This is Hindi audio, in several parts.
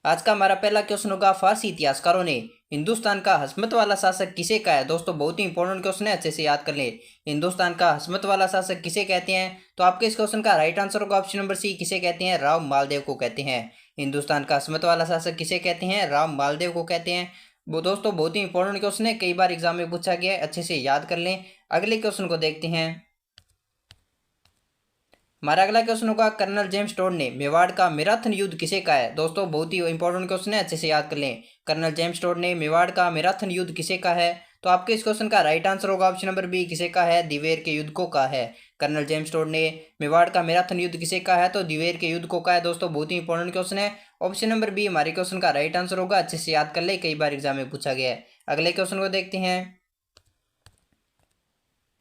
आज का हमारा पहला क्वेश्चन होगा, फारसी इतिहासकारों ने हिंदुस्तान का हस्मत वाला शासक किसे कहा है। दोस्तों बहुत ही इंपॉर्टेंट क्वेश्चन है, अच्छे से याद कर लें। हिंदुस्तान का हस्मत वाला शासक किसे कहते हैं? तो आपके इस क्वेश्चन का राइट आंसर होगा ऑप्शन नंबर सी, किसे कहते हैं? राव मालदेव को कहते हैं। हिंदुस्तान का हस्मत वाला शासक किसे कहते हैं? राव मालदेव को कहते हैं। वो दोस्तों बहुत ही इंपॉर्टेंट क्वेश्चन है, कई बार एग्जाम में पूछा गया है, अच्छे से याद कर लें। अगले क्वेश्चन को देखते हैं। हमारा अगला क्वेश्चन होगा, कर्नल जेम्स टोड ने मेवाड़ का मैराथन युद्ध किसे कहा है। दोस्तों बहुत ही इंपॉर्टेंट क्वेश्चन है, अच्छे से याद कर लें। कर्नल जेम्स टोड ने मेवाड़ का मैराथन युद्ध किसे कहा है? तो आपके इस क्वेश्चन का राइट आंसर होगा ऑप्शन नंबर बी, किसे कहा है? दिवेर के युद्ध को कहा है। कर्नल जेम्स टोड ने मेवाड़ का मैराथन युद्ध किसे कहा है? तो दिवेर के युद्ध को कहा है। दोस्तों बहुत ही इंपॉर्टेंट क्वेश्चन है, ऑप्शन नंबर बी हमारे क्वेश्चन का राइट आंसर होगा। अच्छे से याद कर ले, कई बार एग्जाम में पूछा गया है। अगले क्वेश्चन को देखते हैं।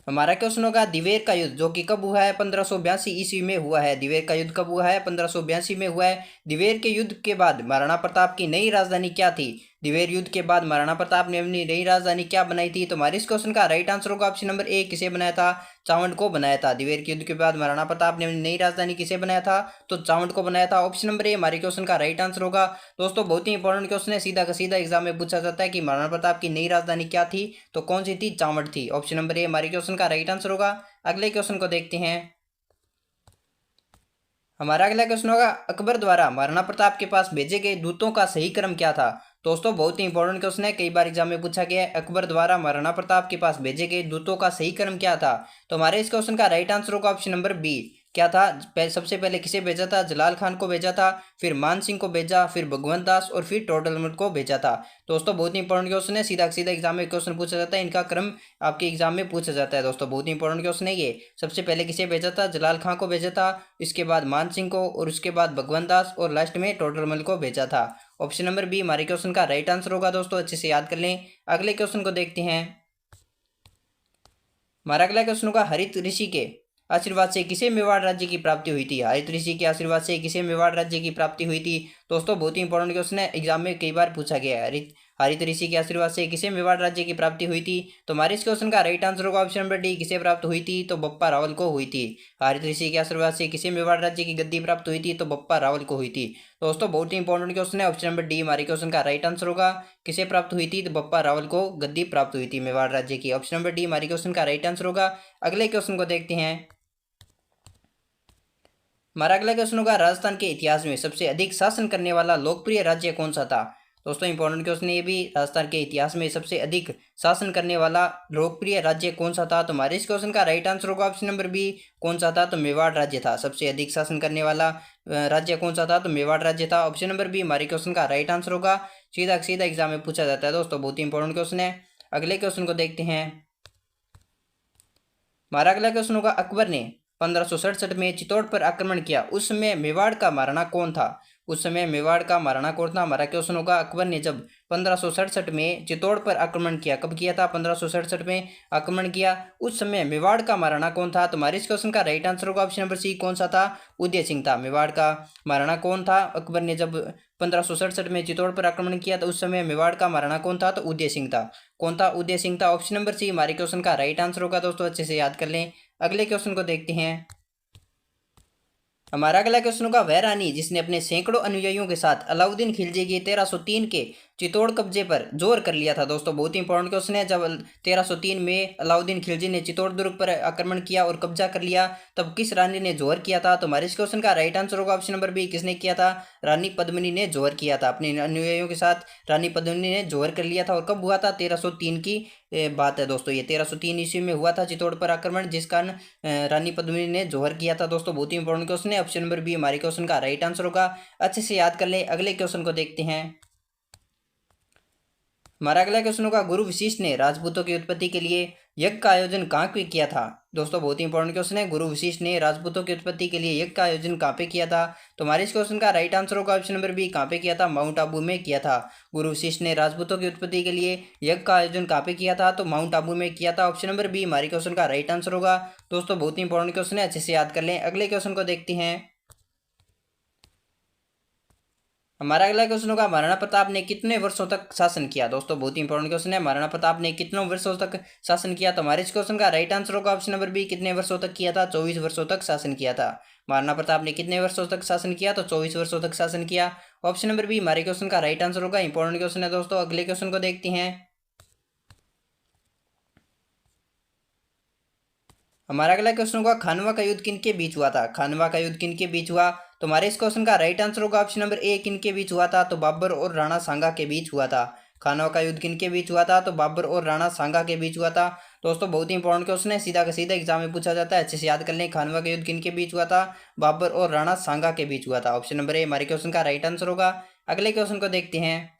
हमारा क्वेश्चन होगा, दिवेर का युद्ध जो कि कब हुआ है? 1582 ईस्वी में हुआ है। दिवेर का युद्ध कब हुआ है? 1582 में हुआ है। दिवेर के युद्ध के बाद महाराणा प्रताप की नई राजधानी क्या थी? दिवेर युद्ध के बाद महाराणा प्रताप ने अपनी नई राजधानी क्या बनाई थी? तो हमारे इस क्वेश्चन का राइट आंसर होगा ऑप्शन नंबर ए, किसे बनाया था? चावंड को बनाया था। दिवेर के युद्ध के बाद महाराणा प्रताप ने अपनी नई राजधानी किसे बनाया था? तो चावंड को बनाया था। ऑप्शन नंबर ए हमारे क्वेश्चन का राइट आंसर होगा। दोस्तों बहुत ही इंपॉर्टेंट क्वेश्चन है, सीधा का सीधा एग्जाम में पूछा जाता है कि महाराणा प्रताप की नई राजधानी क्या थी, तो कौन सी थी? चावंड थी। ऑप्शन नंबर ए हमारे क्वेश्चन का राइट आंसर होगा। अगले क्वेश्चन को देखते हैं। हमारा अगला क्वेश्चन होगा, अकबर द्वारा महाराणा प्रताप के पास भेजे गए दूतों का सही क्रम क्या था? दोस्तों बहुत ही इंपॉर्टेंट क्वेश्चन है, कई बार एग्जाम में पूछा गया है। अकबर द्वारा महाराणा प्रताप के पास भेजे गए दूतों का सही क्रम क्या था? तो हमारे इस क्वेश्चन का राइट आंसर होगा ऑप्शन नंबर बी। क्या था? सबसे पहले किसे भेजा था? जलाल खान को भेजा था, फिर मान सिंह को भेजा, फिर भगवंत दास और फिर टोडरमल को भेजा था। दोस्तों बहुत ही इंपॉर्टेंट क्वेश्चन है, सीधा सीधा एग्जाम में क्वेश्चन पूछा जाता है, इनका क्रम आपके एग्जाम में पूछा जाता है। दोस्तों बहुत ही इंपॉर्टेंट क्वेश्चन है ये। सबसे पहले किसे भेजा था? जलाल खान को भेजा था, इसके बाद मान सिंह को, और उसके बाद भगवंत दास, और लास्ट में टोडरमल को भेजा था। ऑप्शन नंबर बी हमारे क्वेश्चन का राइट आंसर होगा। दोस्तों अच्छे से याद कर लें। अगले क्वेश्चन को देखते हैं। हमारा अगला क्वेश्चन होगा, हरित ऋषि के आशीर्वाद से किसे मेवाड़ राज्य की प्राप्ति हुई थी? हरित ऋषि के आशीर्वाद से किसे मेवाड़ राज्य की प्राप्ति हुई थी? दोस्तों बहुत ही इंपॉर्टेंट क्वेश्चन है, एग्जाम में कई बार पूछा गया है। हरित हरित ऋषि के आशीर्वाद से किसे मेवाड़ राज्य की प्राप्ति हुई थी? तो हमारे इस क्वेश्चन का राइट आंसर होगा ऑप्शन नंबर डी, किसे प्राप्त हुई थी? तो बप्पा रावल को हुई थी। हरित ऋषि के आशीर्वाद से किसे मेवाड़ राज्य की गद्दी प्राप्त हुई थी? तो बप्पा रावल को हुई थी। दोस्तों बहुत ही इंपॉर्टेंट क्वेश्चन है, ऑप्शन नंबर डी हमारे क्वेश्चन का राइट आंसर होगा। किसे प्राप्त हुई थी? तो बप्पा रावल को गद्दी प्राप्त हुई थी मेवाड़ राज्य की। ऑप्शन नंबर डी हमारे क्वेश्चन का राइट आंसर होगा। अगले क्वेश्चन को देखते हैं। हमारा अगला क्वेश्चन होगा, राजस्थान के इतिहास में सबसे अधिक शासन करने वाला लोकप्रिय राज्य कौन सा था? दोस्तों इंपॉर्टेंट क्वेश्चन है ये भी, राजस्थान के इतिहास में सबसे अधिक शासन करने वाला लोकप्रिय राज्य कौन सा था? तो हमारे इस क्वेश्चन का राइट आंसर होगा ऑप्शन नंबर बी, कौन सा था? तो मेवाड़ राज्य था। सबसे अधिक शासन करने वाला राज्य कौन सा था? तो मेवाड़ राज्य था। ऑप्शन नंबर बी हमारे क्वेश्चन का राइट आंसर होगा। सीधा सीधा एग्जाम में पूछा जाता है दोस्तों, बहुत ही इंपॉर्टेंट क्वेश्चन है। अगले क्वेश्चन को देखते हैं। हमारा अगला क्वेश्चन होगा, अकबर ने 1567 में चित्तौड़ पर आक्रमण किया, उस समय मेवाड़ का महाराणा कौन था? उस समय मेवाड़ का महाराणा कौन था? हमारा क्वेश्चन होगा, अकबर ने जब 1567 में चित्तौड़ पर आक्रमण किया, कब किया था? 1567 में आक्रमण किया, उस समय मेवाड़ का महाराणा कौन था? तो हमारे इस क्वेश्चन का राइट आंसर होगा ऑप्शन नंबर सी, कौन सा था? उदय सिंह था। मेवाड़ का महाराणा कौन था? अकबर ने जब 1567 में चित्तौड़ पर आक्रमण किया तो उस समय मेवाड़ का महाराणा कौन था? तो उदय सिंह था। कौन था? उदय सिंह था। ऑप्शन नंबर सी हमारे क्वेश्चन का राइट आंसर होगा। दोस्तों अच्छे से याद कर लें। अगले क्वेश्चन को देखते हैं। हमारा अगला क्वेश्चन होगा, वह रानी जिसने अपने सैकड़ों अनुयायियों के साथ अलाउद्दीन खिलजी के 1303 के चित्तौड़ कब्जे पर जोर कर लिया था। दोस्तों बहुत ही इंपॉर्टेंट क्वेश्चन है, जब 1303 में अलाउद्दीन खिलजी ने चित्तौड़ दुर्ग पर आक्रमण किया और कब्जा कर लिया, तब किस रानी ने जोर किया था? तो हमारे इस क्वेश्चन का राइट आंसर होगा ऑप्शन नंबर बी, किसने किया था? रानी पद्मिनी ने जोर किया था। अपने अनुयायियों के साथ रानी पद्मिनी ने जोर कर लिया था। और कब हुआ था? 1303 की बात है दोस्तों, ये 1303 ईस्वी में हुआ था चित्तौड़ पर आक्रमण, जिस कारण रानी पद्मिनी ने जोहर किया था। दोस्तों बहुत ही इंपॉर्टेंट क्वेश्चन है, ऑप्शन नंबर बी हमारे क्वेश्चन का राइट आंसर होगा। अच्छे से याद कर ले। अगले क्वेश्चन को देखते हैं। हमारा अगला क्वेश्चन होगा, गुरु वशिष्ठ ने राजपूतों की उत्पत्ति के लिए यज्ञ का आयोजन कहाँ पे किया था? दोस्तों बहुत ही इंपॉर्टेंट क्वेश्चन है, गुरु वशिष्ठ ने राजपूतों की उत्पत्ति के लिए यज्ञ का आयोजन कहाँ पे किया था? तो हमारे इस क्वेश्चन का राइट आंसर होगा ऑप्शन नंबर बी, कहाँ पे किया था? माउंट आबू में किया था। गुरु वशिष्ठ ने राजपूतों की उत्पत्ति के लिए यज्ञ का आयोजन कहाँ पे किया था? तो माउंट आबू में किया था। ऑप्शन नंबर बी हमारे क्वेश्चन का राइट आंसर होगा। दोस्तों बहुत ही इंपॉर्टेंट क्वेश्चन है, अच्छे से याद कर लें। अगले क्वेश्चन को देखते हैं। हमारा अगला क्वेश्चन होगा, महाराणा प्रताप ने कितने वर्षों तक शासन किया। दोस्तों बहुत ही इंपॉर्टेंट क्वेश्चन है, महाराणा प्रताप ने कितने वर्षों तक शासन किया। तो हमारे इस क्वेश्चन का राइट आंसर होगा ऑप्शन नंबर बी, कितने वर्षों तक किया था, 24 वर्षों तक शासन किया था। महाराणा प्रताप ने कितने वर्षों तक शासन किया, तो 24 वर्षों तक शासन किया। ऑप्शन नंबर बी हमारे क्वेश्चन का राइट आंसर होगा। इंपॉर्टेंट क्वेश्चन है दोस्तों। अगले क्वेश्चन को देखते हैं। हमारा अगला क्वेश्चन होगा, खानवा का युद्ध किनके बीच हुआ था। खानवा का युद्ध किनके बीच हुआ। तो हमारे इस क्वेश्चन का राइट आंसर होगा ऑप्शन नंबर ए, किनके बीच हुआ था। तो बाबर और राणा सांगा के बीच हुआ था। खानवा का युद्ध किनके बीच हुआ था, तो बाबर और राणा सांगा के बीच हुआ था। दोस्तों बहुत ही इंपॉर्टेंट क्वेश्चन है, सीधा का सीधा एग्जाम में पूछा जाता है, अच्छे से याद कर लें। खानवा का युद्ध किनके बीच हुआ था, बाबर और राणा सांगा के बीच हुआ था। ऑप्शन नंबर ए हमारे क्वेश्चन का राइट आंसर होगा। अगले क्वेश्चन को देखते हैं।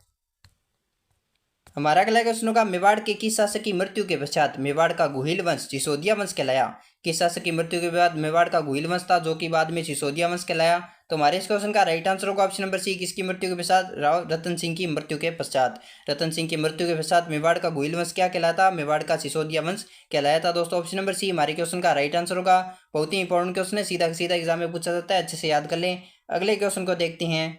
हमारा अगला क्वेश्चन होगा, मेवाड़ के किस शासक की मृत्यु के पश्चात मेवाड़ का गुहिल वंश सिसोदिया वंश कहलाया। किस शासक की मृत्यु के बाद मेवाड़ का गुहिल वंश था, जो कि बाद में सिसोदिया वंश कहलाया। तो हमारे इस क्वेश्चन का राइट आंसर होगा ऑप्शन नंबर सी, किसकी मृत्यु के पश्चात, राव रतन सिंह की मृत्यु के पश्चात। रतन सिंह की मृत्यु के पश्चात मेवाड़ का गुहिल वंश क्या कहलाता, मेवाड़ का सिसोदिया वंश कहलाया था। दोस्तों ऑप्शन नंबर सी हमारे क्वेश्चन का राइट आंसर होगा। बहुत ही इंपॉर्टेंट क्वेश्चन है, सीधा सीधा एग्जाम में पूछा जाता है, अच्छे से याद कर लें। अगले क्वेश्चन को देखते हैं।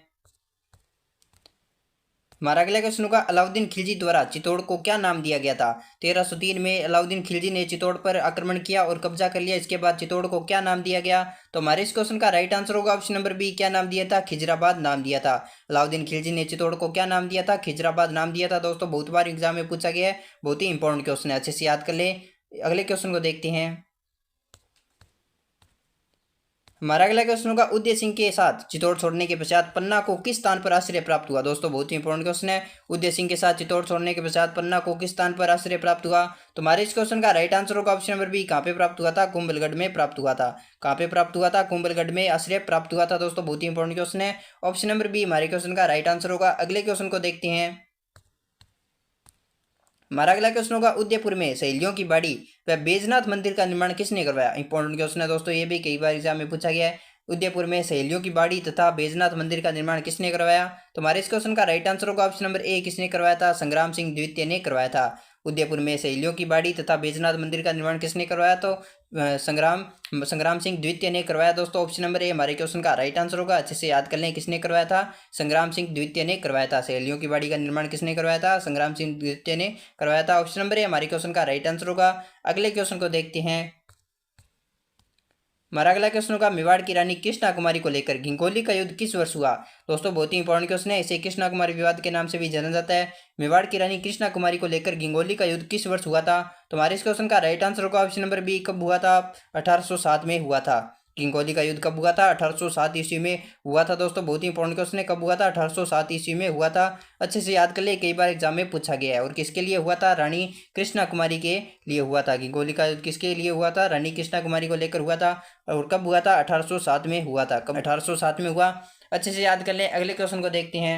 हमारा अगला क्वेश्चन होगा, अलाउद्दीन खिलजी द्वारा चित्तौड़ को क्या नाम दिया गया था। 1303 में अलाउद्दीन खिलजी ने चित्तौड़ पर आक्रमण किया और कब्जा कर लिया। इसके बाद चित्तौड़ को क्या नाम दिया गया। तो हमारे इस क्वेश्चन का राइट आंसर होगा ऑप्शन नंबर बी, क्या नाम दिया था, खिजराबाद नाम दिया था। अलाउद्दीन खिलजी ने चित्तौड़ को क्या नाम दिया था, खिजराबाद नाम दिया था। दोस्तों बहुत बार एग्जाम में पूछा गया है, बहुत ही इंपॉर्टेंट क्वेश्चन है, अच्छे से याद कर ले। अगले क्वेश्चन को देखते हैं। हमारा अगला क्वेश्चन होगा, उदय सिंह के साथ चित्तौड़ छोड़ने के पश्चात पन्ना को किस स्थान पर आश्रय प्राप्त हुआ। दोस्तों बहुत ही इंपॉर्टेंट क्वेश्चन है, उदय सिंह के साथ चित्तौड़ छोड़ने के पश्चात पन्ना को किस स्थान पर आश्रय प्राप्त हुआ। तो हमारे इस क्वेश्चन का राइट आंसर होगा ऑप्शन नंबर बी, कहाँ पे प्राप्त हुआ था, कुंभलगढ़ में प्राप्त हुआ था। कहाँ पे प्राप्त हुआ था, कुंभलगढ़ में आश्रय प्राप्त हुआ था। दोस्तों बहुत ही इंपॉर्टेंट क्वेश्चन है, ऑप्शन नंबर बी हमारे क्वेश्चन का राइट आंसर होगा। अगले क्वेश्चन को देखते हैं। हमारा अगला क्वेश्चन होगा, उदयपुर में सहेलियों की बाड़ी व बैजनाथ मंदिर का निर्माण किसने करवाया। इंपॉर्टेंट क्वेश्चन है दोस्तों, ये भी कई बार एग्जाम में पूछा गया है। उदयपुर में सहेलियों की बाड़ी तथा बैजनाथ मंदिर का निर्माण किसने करवाया। तो हमारे इस क्वेश्चन का राइट आंसर होगा ऑप्शन नंबर ए, किसने करवाया था, संग्राम सिंह द्वितीय ने करवाया था। उदयपुर में सहेलियों की बाड़ी तथा बैजनाथ मंदिर का निर्माण किसने करवाया। तो संग्राम संग्राम सिंह द्वितीय ने करवाया। दोस्तों ऑप्शन नंबर ए हमारे क्वेश्चन का राइट आंसर होगा। अच्छे से याद कर लें, किसने करवाया था, संग्राम सिंह द्वितीय ने करवाया था। सहेलियों की बाड़ी का निर्माण किसने करवाया था, संग्राम सिंह द्वितीय ने करवाया था। ऑप्शन नंबर ए हमारे क्वेश्चन का राइट आंसर होगा। अगले क्वेश्चन को देखते हैं। हमारा अगला क्वेश्चन होगा, मेवाड़ की रानी कृष्णा कुमारी को लेकर घिंगोली का युद्ध किस वर्ष हुआ। दोस्तों बहुत ही इंपॉर्टेंट क्वेश्चन है, इसे कृष्णा कुमारी विवाद के नाम से भी जाना जाता है। मेवाड़ की रानी कृष्णा कुमारी को लेकर घिंगोली का युद्ध किस वर्ष हुआ था। तो हमारे इस क्वेश्चन का राइट आंसर होगा ऑप्शन नंबर बी, कब हुआ था, 1807 में हुआ था। घिंगोली का युद्ध कब हुआ था, 1807 ईस्वी में हुआ था। दोस्तों बहुत ही इंपॉर्टेंट क्वेश्चन है, कब हुआ था, 1807 ईस्वी में हुआ था। अच्छे से याद कर ले, कई बार एग्जाम में पूछा गया है। और किसके लिए हुआ था, रानी कृष्णा कुमारी के लिए हुआ था। घिंगोली का युद्ध किसके लिए हुआ था, रानी कृष्णा कुमारी को लेकर हुआ था। और कब हुआ था, 1807 में हुआ था। कब, 1807 में हुआ। अच्छे से याद कर लें। अगले क्वेश्चन को देखते हैं।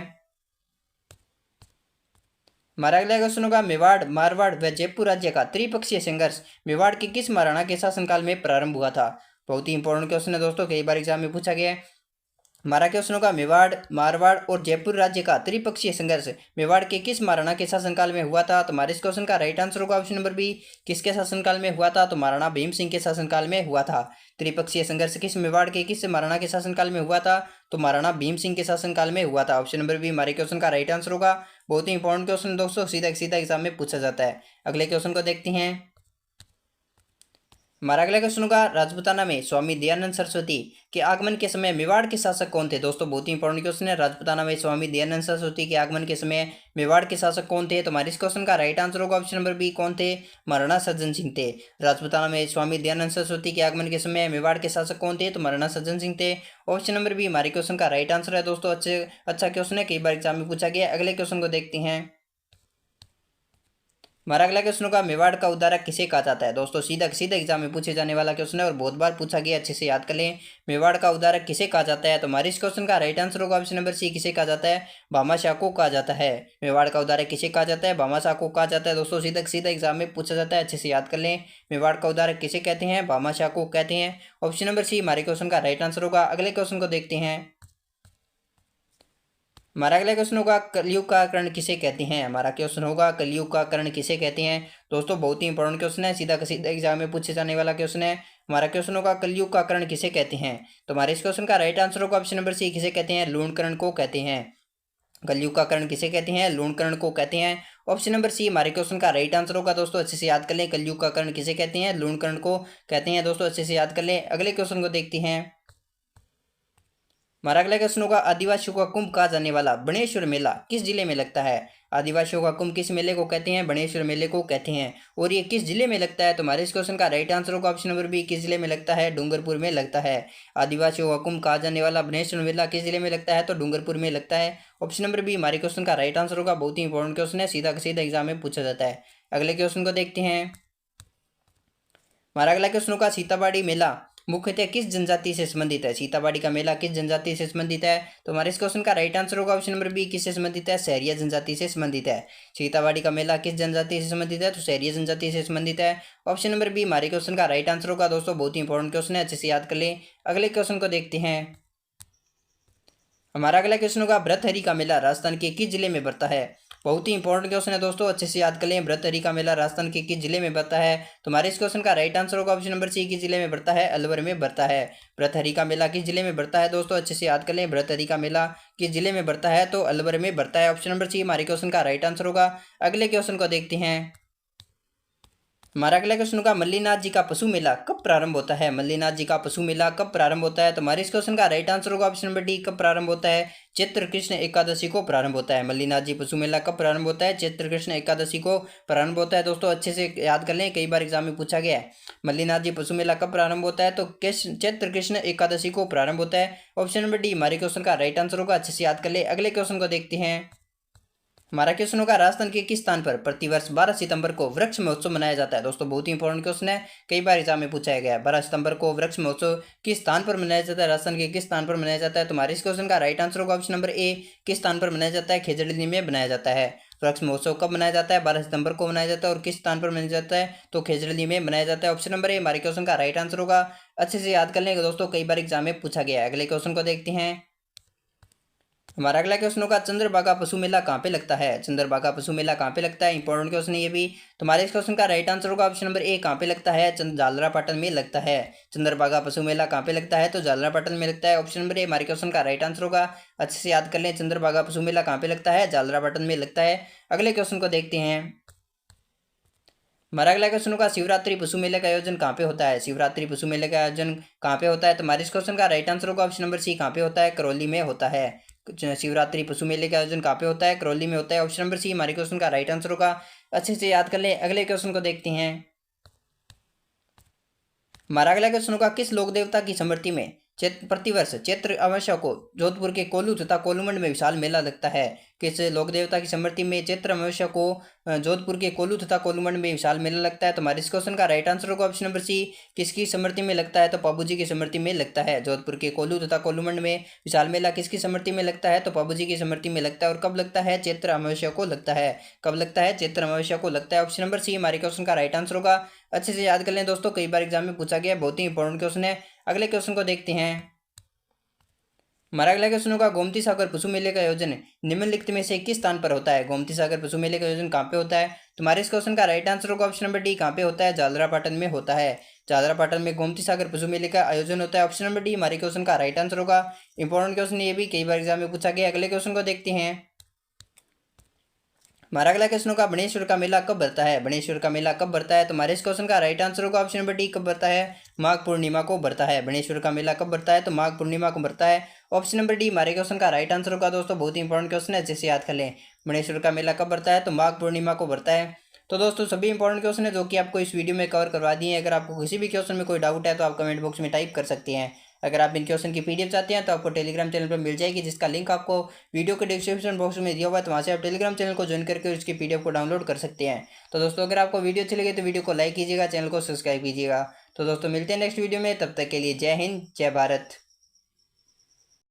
हमारा अगला क्वेश्चन होगा, मेवाड़, मारवाड़ व जयपुर राज्य का त्रिपक्षीय संघर्ष मेवाड़ के किस महाराणा के शासनकाल में प्रारंभ हुआ था। बहुत ही इंपॉर्टेंट क्वेश्चन है दोस्तों, कई बार एग्जाम में पूछा गया है। हमारा क्वेश्चन होगा, मेवाड़, मारवाड़ और जयपुर राज्य का त्रिपक्षीय संघर्ष मेवाड़ के किस महाराणा के शासनकाल में हुआ था। तो हमारे इस क्वेश्चन का राइट आंसर होगा ऑप्शन नंबर बी, किसके शासनकाल में हुआ था। तो महाराणा भीम सिंह के शासनकाल में हुआ था। त्रिपक्षीय संघर्ष किस मेवाड़ के किस महाराणा के शासनकाल में हुआ था। तो महाराणा भीम सिंह के शासनकाल में हुआ था। ऑप्शन नंबर बी हमारे क्वेश्चन का राइट आंसर होगा। बहुत ही इंपॉर्टेंट क्वेश्चन दोस्तों, सीधा सीधा एग्जाम में पूछा जाता है। अगले क्वेश्चन को देखते हैं। हमारा अगला क्वेश्चन होगा, राजपूताना में स्वामी दयानंद सरस्वती के आगमन के समय मेवाड़ के शासक कौन थे। दोस्तों बहुत ही इंपॉर्टेंट क्वेश्चन है, राजपूताना में स्वामी दयानंद सरस्वती के आगमन के समय मेवाड़ के शासक कौन थे। तो हमारे इस क्वेश्चन का राइट आंसर होगा ऑप्शन नंबर बी, कौन थे, महाराणा सज्जन सिंह थे। राजपूताना में स्वामी दयानंद सरस्वती के आगमन के समय मेवाड़ के शासक कौन थे। तो महाराणा सज्जन सिंह थे। ऑप्शन नंबर बी हमारे क्वेश्चन का राइट आंसर है दोस्तों। अच्छा क्वेश्चन है, कई बार एग्जाम में पूछा गया। अगले क्वेश्चन को देखते हैं। हमारा अगला क्वेश्चन होगा, मेवाड़ का उद्धारक किसे कहा जाता है। दोस्तों सीधा सीधा एग्जाम में पूछे जाने वाला क्वेश्चन है और बहुत बार पूछा गया, अच्छे से याद कर लें। मेवाड़ का उद्धारक किसे कहा जाता है। तो हमारे इस क्वेश्चन का राइट आंसर होगा ऑप्शन नंबर सी, किसे कहा जाता है, भामाशाह को कहा जाता है। मेवाड़ का उद्धारक किसे कहा जाता है, भामाशाह को कहा जाता है। दोस्तों सीधा सीधा एग्जाम में पूछा जाता है, अच्छे से याद कर लें। मेवाड़ का उद्धारक किसे कहते हैं, भामाशाह को कहते हैं। ऑप्शन नंबर सी हमारे क्वेश्चन का राइट आंसर होगा। अगले क्वेश्चन को देखते हैं। हमारा अगला क्वेश्चन होगा, कलयुग का कर्ण किसे कहते हैं। हमारा क्वेश्चन होगा, कलयुग का कर्ण किसे कहते हैं। दोस्तों बहुत ही इंपॉर्टेंट क्वेश्चन है, सीधा का सीधा एग्जाम में पूछे जाने वाला क्वेश्चन है। हमारा क्वेश्चन होगा, कलयुग का कर्ण किसे कहते हैं। तो हमारे इस क्वेश्चन का राइट आंसर होगा ऑप्शन नंबर सी, किसे कहते हैं, लूणकर्ण को कहते हैं। कलयुग का कर्ण किसे कहते हैं? लूणकर्ण को कहते हैं। ऑप्शन नंबर सी हमारे क्वेश्चन का राइट आंसर होगा दोस्तों, अच्छे से याद कर लें। कलयुग का कर्ण किसे कहते हैं? लूणकर्ण को कहते हैं दोस्तों, अच्छे से याद कर लें। अगले क्वेश्चन को देखते हैं। हमारा अगला क्वेश्चन होगा, आदिवासियों का कुंभ कहा जाने वाला बणेश्वर मेला किस जिले में लगता है? आदिवासियों का कुंभ किस मेले को कहते हैं? बणेश्वर मेले को कहते हैं। और ये किस जिले में लगता है? तो हमारे इस क्वेश्चन का राइट आंसर होगा ऑप्शन नंबर बी, किस जिले में लगता है? डूंगरपुर में लगता है। आदिवासियों का कुंभ कहा जाने वाला बणेश्वर मेला किस जिले में लगता है? तो डूंगरपुर में लगता है। ऑप्शन नंबर बी हमारे क्वेश्चन का राइट आंसर होगा। बहुत ही इंपॉर्टेंट क्वेश्चन है, सीधा सीधा एग्जाम में पूछा जाता है। अगले क्वेश्चन को देखते हैं। हमारा अगला क्वेश्चन होगा, सीताबाड़ी मेला मुख्यतः किस जनजाति से संबंधित है? सीताबाड़ी का मेला किस जनजाति से संबंधित है? तो हमारे इस क्वेश्चन का राइट आंसर होगा ऑप्शन नंबर बी, किससे संबंधित है? सहरिया जनजाति से संबंधित है। सीताबाड़ी का मेला किस जनजाति से संबंधित है? तो सहरिया जनजाति से संबंधित है। ऑप्शन नंबर बी हमारे क्वेश्चन का राइट आंसर होगा दोस्तों, बहुत ही इंपॉर्टेंट क्वेश्चन है, अच्छे से याद कर लें। अगले क्वेश्चन को देखते हैं। हमारा अगला क्वेश्चन होगा, भृतहरि का मेला राजस्थान के किस जिले में पड़ता है? बहुत ही इंपॉर्टेंट क्वेश्चन है दोस्तों, अच्छे से याद कर लें। भृतहरि का मेला राजस्थान के किस जिले में पड़ता है? तो हमारे इस क्वेश्चन का राइट आंसर होगा ऑप्शन नंबर सी, किस जिले में पड़ता है? अलवर में पड़ता है। भृतहरि का मेला किस जिले में पड़ता है दोस्तों? अच्छे से याद कर लें। भृतहरि का मेला किस जिले में पड़ता है? तो अलवर में पड़ता है। ऑप्शन नंबर सी हमारे क्वेश्चन का राइट आंसर होगा। अगले क्वेश्चन को देखते हैं। हमारा अगला क्वेश्चन होगा, मल्लीनाथ जी का पशु मेला कब प्रारंभ होता है? मल्लीनाथ जी का पशु मेला कब प्रारंभ होता है? तो हमारे इस क्वेश्चन का राइट आंसर होगा ऑप्शन नंबर डी, कब प्रारंभ होता है? चैत्र कृष्ण एकादशी को प्रारंभ होता है। मल्लीनाथ जी पशु मेला कब प्रारंभ होता है? चैत्र कृष्ण एकादशी को प्रारंभ होता है दोस्तों, अच्छे से याद कर लें, कई बार एग्जाम में पूछा गया है। मल्लीनाथ जी पशु मेला कब प्रारंभ होता है? तो चैत्र कृष्ण एकादशी को प्रारंभ होता है। ऑप्शन नंबर डी हमारे क्वेश्चन का राइट आंसर होगा, अच्छे से याद कर ले। अगले क्वेश्चन को देखते हैं। हमारा क्वेश्चन होगा, राजस्थान के किस स्थान पर प्रतिवर्ष 12 सितंबर को वृक्ष महोत्सव मनाया जाता है? दोस्तों बहुत ही इंपॉर्टेंट क्वेश्चन है, कई बार एग्जाम में पूछा गया है। 12 सितंबर को वृक्ष महोत्सव किस स्थान पर मनाया जाता है? राजस्थान के किस स्थान पर मनाया जाता है? तुम्हारे इस क्वेश्चन का राइट आंसर होगा ऑप्शन नंबर ए, किस स्थान पर मनाया जाता है? खेजड़ली में बनाया जाता है। वृक्ष महोत्सव कब मनाया जाता है? 12 सितंबर को मनाया जाता है। और किस स्थान पर मनाया जाता है? तो खेजड़ली में मनाया जाता है। ऑप्शन नंबर ए हमारे क्वेश्चन का राइट आंसर होगा, अच्छे से याद कर लेंगे दोस्तों, कई बार एग्जाम में पूछा गया है। अगले क्वेश्चन को देखते हैं। हमारा अगला क्वेश्चन होगा, चंद्रभागा पशु मेला कहाँ पे लगता है? चंद्रभागा पशु मेला कहाँ पे लगता है? इंपॉर्टेंट क्वेश्चन है ये भी। तुम्हारे इस क्वेश्चन का राइट आंसर होगा ऑप्शन नंबर ए, कहाँ पे लगता है? झालरापाटन में लगता है। चंद्रभागा पशु मेला कहाँ पे लगता है? तो झालरापाटन में लगता है। ऑप्शन नंबर ए हमारे क्वेश्चन का राइट आंसर होगा, अच्छे से याद कर लें। चंद्रभागा पशु मेला कहाँ पे लगता है? झालरापाटन में लगता है। अगले क्वेश्चन को देखते हैं। हमारा अगला क्वेश्चन होगा, शिवरात्रि पशु मेले का आयोजन कहाँ पे होता है? शिवरात्रि पशु मेले का आयोजन कहाँ पे होता है? तो हमारे इस क्वेश्चन का राइट आंसर होगा ऑप्शन नंबर सी, कहाँ पे होता है? करौली में होता है। शिवरात्रि पशु मेले का आयोजन कहाँ पे होता है? करौली में होता है। ऑप्शन नंबर सी हमारे क्वेश्चन का राइट आंसर होगा, अच्छे से याद कर लें। अगले क्वेश्चन को देखते हैं। हमारा अगला क्वेश्चन होगा, किस लोक देवता की स्मृति में प्रतिवर्ष चैत्र अमावस्या को जोधपुर के कोल्लू तथा कोल्लूमंड में विशाल मेला लगता है? किस लोक देवता की स्मृति में चैत्र अमावस्या को जोधपुर के कोल्लू तथा कोल्लूमंड में विशाल मेला लगता है? तो हमारे इस क्वेश्चन का राइट आंसर होगा ऑप्शन नंबर सी, किसकी स्मृति में लगता है? तो पाबूजी की स्मृति में लगता है। जोधपुर के कोल्लू तथा कोल्लूमंड में विशाल मेला किसकी स्मृति में लगता है? तो पाबूजी की स्मृति में लगता है। और कब लगता है? चैत्र अमावस्या को लगता है। कब लगता है? चैत्र अमावस्या को लगता है। ऑप्शन नंबर सी हमारे क्वेश्चन का राइट आंसर होगा, अच्छे से याद कर लें दोस्तों, कई बार एग्जाम में पूछा गया, बहुत ही इंपॉर्टेंट क्वेश्चन है। अगले क्वेश्चन को देखते हैं। हमारा अगला क्वेश्चन होगा, गोमती सागर पशु मेले का आयोजन निम्नलिखित में से किस स्थान पर होता है? गोमती सागर पशु मेले का आयोजन कहाँ पे होता है? तुम्हारे इस क्वेश्चन का राइट आंसर होगा ऑप्शन नंबर डी, कहाँ पे होता है? झालरापाटन में होता है। झालरापाटन में गोमती सागर पशु मेले का आयोजन होता है। ऑप्शन नंबर डी हमारे क्वेश्चन का राइट आंसर होगा। इंपॉर्टेंट क्वेश्चन ये भी, कई बार एग्जाम में पूछा गया। अगले क्वेश्चन को देखते हैं। हमारा अगला क्वेश्चन होगा, बणेश्वर का मेला कब भरता है? बणेश्वर का मेला कब भरता है? तुम्हारे इस क्वेश्चन का राइट आंसर होगा ऑप्शन नंबर डी, कब भरता है? माघ पूर्णिमा को भरता है। बणेश्वर का मेला कब भरता है? तो माघ पूर्णिमा को भरता है। ऑप्शन नंबर डी हमारे क्वेश्चन का राइट आंसर होगा दोस्तों, बहुत ही इंपॉर्टेंट क्वेश्चन है, जैसे याद कर लें। बणेश्वर का मेला कब भरता है? तो माघ पूर्णिमा को भरता है। तो दोस्तों सभी इंपॉर्टेंट क्वेश्चन है जो कि आपको इस वीडियो में कवर करवा दिए हैं। अगर आपको किसी भी क्वेश्चन में कोई डाउट है तो आप कमेंट बॉक्स में टाइप कर सकते हैं। अगर आप इन क्वेश्चन की पीडीएफ चाहते हैं तो आपको टेलीग्राम चैनल पर मिल जाएगी, जिसका लिंक आपको वीडियो के डिस्क्रिप्शन बॉक्स में दिया हुआ है। तो वहाँ से आप टेलीग्राम चैनल को ज्वाइन करके उसकी पीडीएफ को डाउनलोड कर सकते हैं। तो दोस्तों अगर आपको वीडियो अच्छी लगे तो वीडियो को लाइक कीजिएगा, चैनल को सब्सक्राइब कीजिएगा। तो दोस्तों मिलते हैं नेक्स्ट वीडियो में, तब तक के लिए जय हिंद, जय भारत।